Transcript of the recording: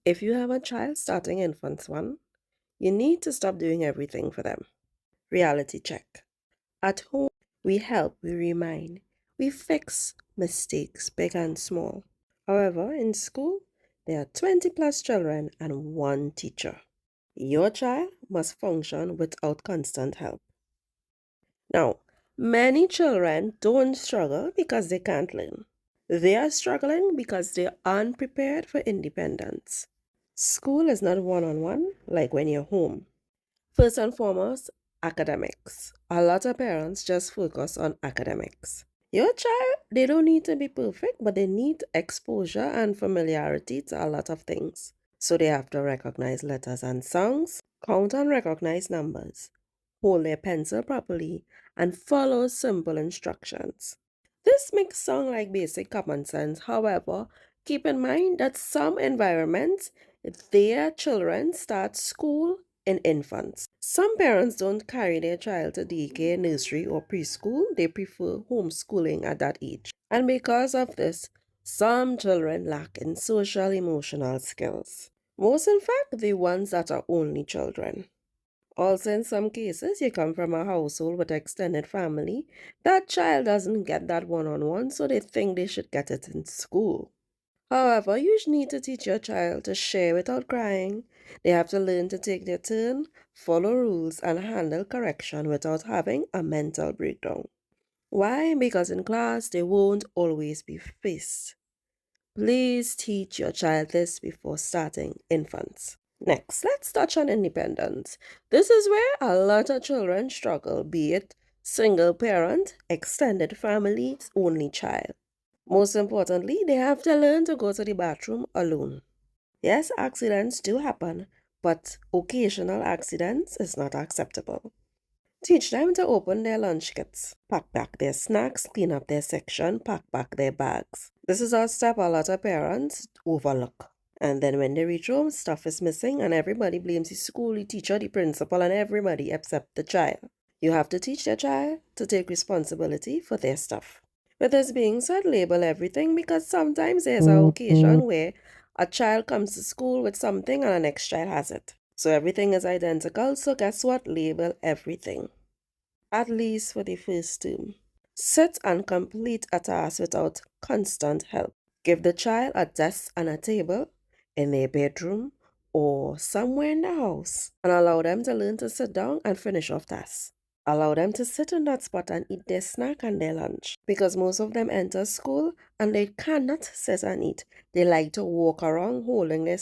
If you have a child starting Infants 1, you need to stop doing everything for them. Reality check. At home, we help, we remind, we fix mistakes, big and small. However, in school, there are 20 plus children and one teacher. Your child must function without constant help. Now, many children don't struggle because they can't learn. They are struggling because they are unprepared for independence. School is not one on one like when you're home. First and foremost, academics. A lot of parents just focus on academics. Your child, they don't need to be perfect, but they need exposure and familiarity to a lot of things. So they have to recognize letters and sounds, count and recognize numbers, hold their pencil properly, and follow simple instructions. This may sound like basic common sense, however, keep in mind that some environments, their children start school in infants. Some parents don't carry their child to daycare, nursery, or preschool. They prefer homeschooling at that age. And because of this, some children lack in social emotional skills. Most, in fact, the ones that are only children. Also, in some cases, you come from a household with extended family. That child doesn't get that one on one, so they think they should get it in school. However, you need to teach your child to share without crying. They have to learn to take their turn, follow rules, and handle correction without having a mental breakdown. Why? Because in class, they won't always be faced. Please teach your child this before starting infants. Next, let's touch on independence. This is where a lot of children struggle, be it single parent, extended families, only child. Most importantly, they have to learn to go to the bathroom alone. Yes, accidents do happen, but occasional accidents is not acceptable. Teach them to open their lunch kits, pack back their snacks, clean up their section, pack back their bags. This is a step a lot of parents overlook. And then when they reach home, stuff is missing and everybody blames the school, the teacher, the principal, and everybody except the child. You have to teach their child to take responsibility for their stuff. With this being said, label everything because sometimes there's an occasion where a child comes to school with something and the next child has it. So everything is identical, so guess what? Label everything. At least for the first term. Sit and complete a task without constant help. Give the child a desk and a table in their bedroom or somewhere in the house and allow them to learn to sit down and finish off tasks. Allow them to sit in that spot and eat their snack and their lunch because most of them enter school and they cannot sit and eat. They like to walk around holding their